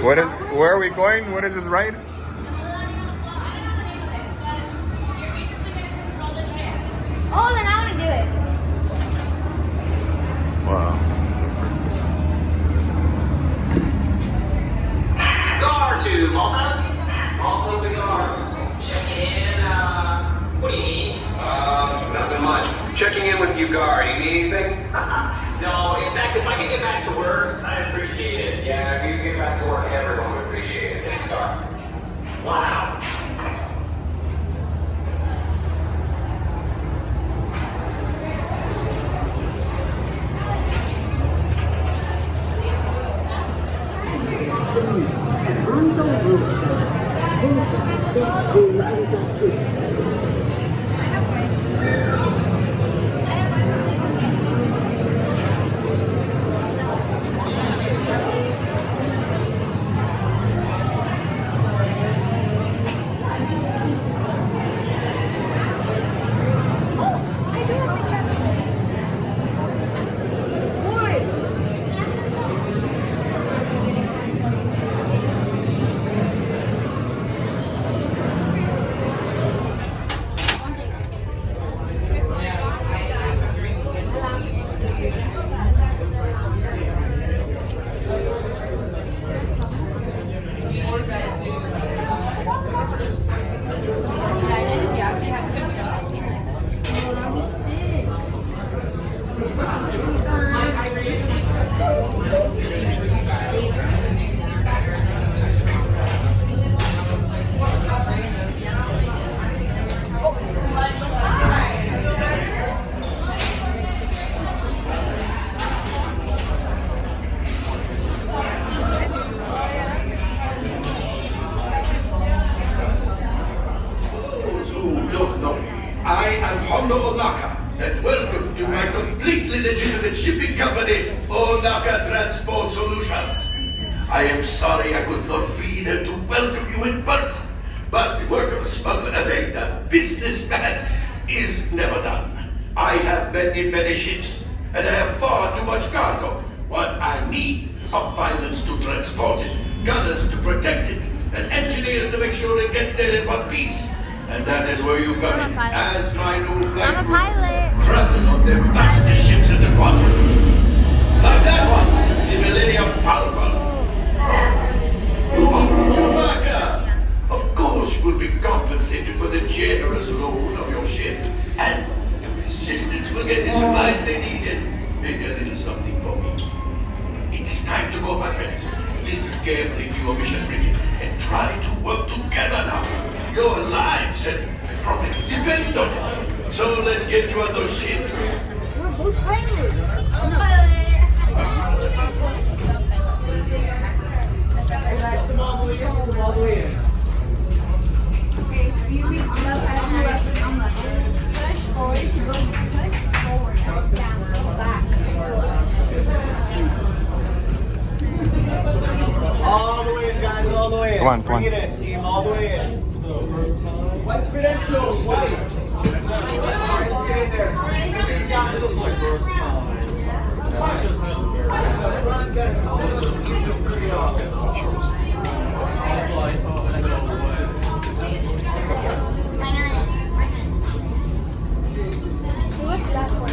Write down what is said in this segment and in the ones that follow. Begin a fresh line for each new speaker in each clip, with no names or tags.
What is? Where are we going? What is this ride?
Oh, then I want to do it.
Wow, that's pretty
Gar to Malta. Malta to Gar. Check in. What do you need? Nothing much. Checking in with you, Gar. Do you need anything? No, in fact, if I could get back to work, I'd appreciate it. Yeah, if you could get back to work, everyone would appreciate it. Thanks, Gar. Wow.
And welcome to my completely legitimate shipping company, Onaka Transport Solutions. I am sorry I could not be there to welcome you in person, but the work of a smuggler and a businessman is never done. I have many ships, and I have far too much cargo. What I need are pilots to transport it, gunners to protect it, and engineers to make sure it gets there in one piece. And that is where you come in, as my new flight crew, traveling on the fastest ships in the quadrant. Like that one, the Millennium Falcon. Oh, Chewbacca! Of course you will be compensated for the generous loan of your ship, and the resistance will get the supplies they need and maybe a little something for me. It is time to go, my friends. Listen carefully to your mission briefing and try to work together now. Your lives and profit depend on it. So let's get you on those ships.
We're both pilots.
Hey guys, come all the way in. Come all the way in.
Okay, you read left, I'm left. Push forward to go, push forward, down, back.
All the way in, guys, all the way in.
Come on.
Bring it in, team, all the way in. White credentials, white. Let's get in there. First time. Run, guys.
What's that for?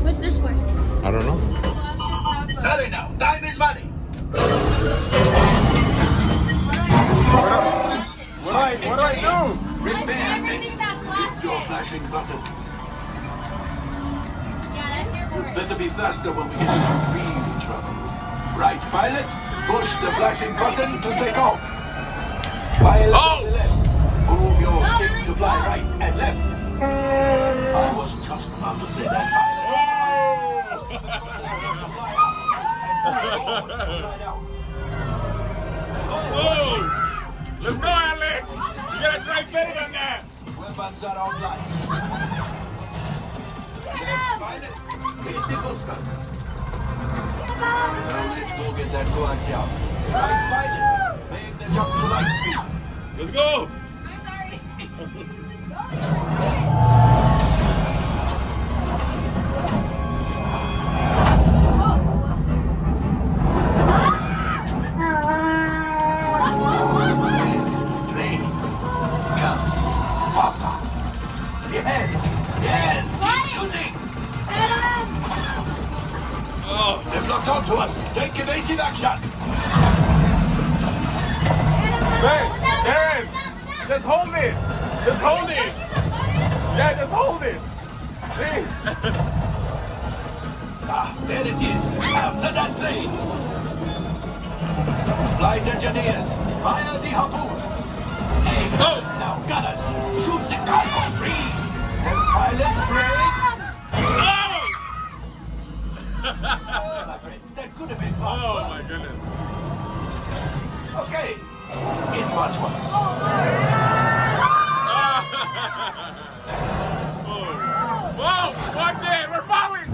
What's this for?
I don't know.
Hurry now, time is money.
What do I do?
Everything that's
Your flashing button.
Yeah, that's your word.
Better be faster when we get into real trouble. Right, pilot, push the flashing button to take off. Pilot to the left. Move your stick to fly right and left. I was just about to say that, pilot.
Oh! Let's go, Alex! You gotta try better than that!
Weapons are online. Pilot, hit the ghost guns. Now let's go get that coax out. Right, pilot, make the jump to light speed.
Let's go!
I'm sorry.
to us. Take evasive action.
Hey, Aaron, just hold it. Just hold it. Yeah, just hold it. Hey.
There it is. After that plane. Flight engineers, fire the harpoon. Excellent. Now, gunners, shoot the cargo free. Have pilot brakes. Oh, my friends, that could have been much
Oh
worse.
my goodness.
Okay, it's much worse.
Whoa, watch it, we're falling.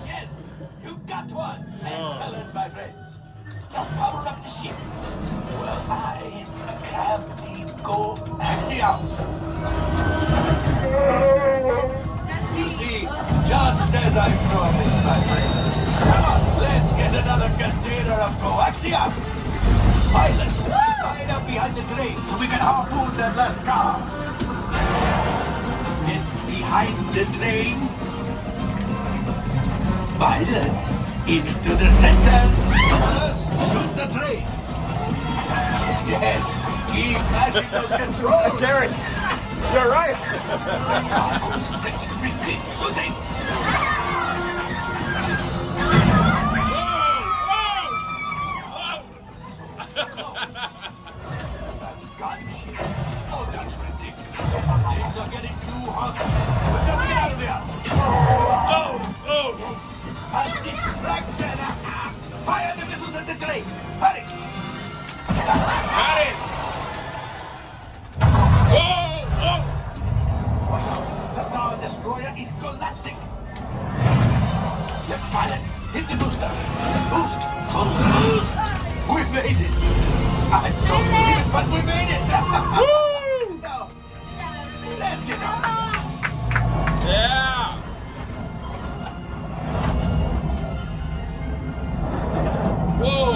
Yes, you got one. Excellent, my friends. Now power up the ship. Well, I grab the go axiom. You see, just as I promised, my friend. Come on, let's get another container of coaxium. Pilots, line up behind the train so we can harpoon that last car. Get behind the train. Pilots, into the center. Just shoot the train. Yes, keep flashing those controls.
Derek, you're right.
Shooting. Gunship. Oh, that's ridiculous. Things are getting too hot. We've got to get out of here. Oh. A distraction. Fire the missiles at the train. Hurry.
Got it. Whoa.
Watch out. The Star Destroyer is collapsing. Left pilot, hit the boosters. Boost. We made it. I don't believe it, but we made it.
Woo!
Now, let's get out.
Yeah. Whoa.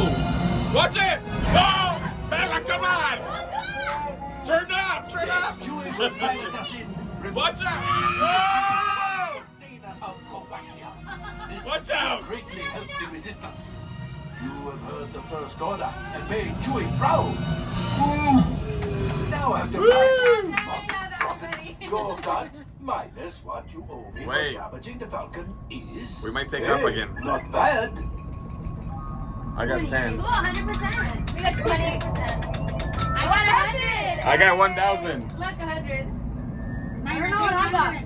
Watch it. Whoa. Bella, come on. Turn up.
Chewie will pilot us in.
Watch out. Whoa.
Container of coaxium. This
Watch out.
will greatly help the resistance. You have heard the First Order and made Chewie proud. Now I have to Your cut minus what you owe me
Wait.
for damaging the Falcon is...
We might take it up again.
Not bad.
I got 10.
Ooh, 100%. We got 28%. I got 100.
I got 1,000.
Look, 100. I don't know what I got.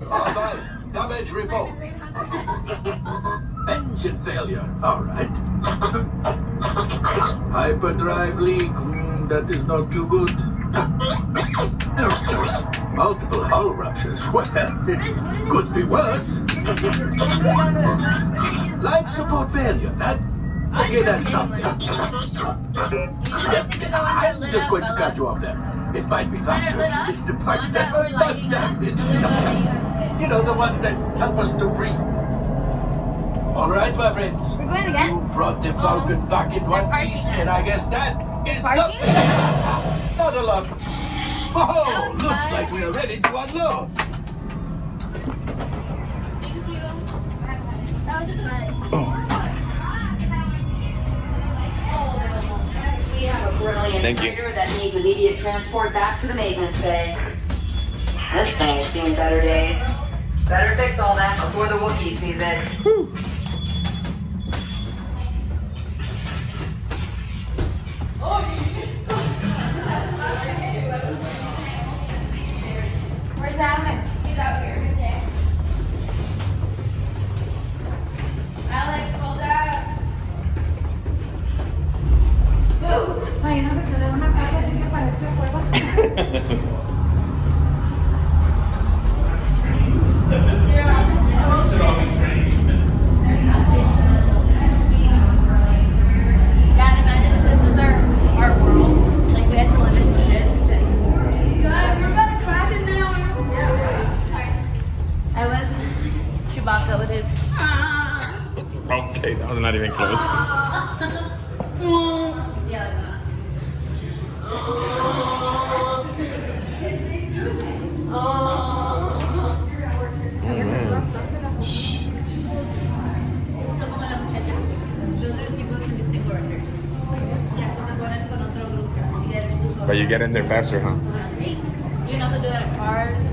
R5, damage report. Engine failure. All right. Hyperdrive leak. That is not too good. Multiple hull ruptures. Well, it could be worse. Life support failure. Okay, that's something. I'm just going to cut you off there. It might be faster if you listen to parts that are not damaged. You know, the ones that help us to breathe. All right, my friends.
We're going again?
You brought the Falcon back in one piece, and I guess that is
Parking?
something. Not a lot. Oh,
was
looks
fun.
like we are ready to unload.
Thank you. That was fun.
We have a brilliant
Thank you.
freighter that needs immediate transport back to the maintenance bay. This thing has seen better days. Better fix all that before the Wookiee sees it.
Where's Adam? He's out here. Alex, hold up. Imagínate que de una casa así que parece juego. God, imagine if this was our world. Like we had to live in ships and. God, we're about to crash into the Sorry. I was Chewbacca with his.
Okay, that was not even close.
Yeah.
Oh, man. But you get in there faster, huh?
Great. You know how to do that at cars.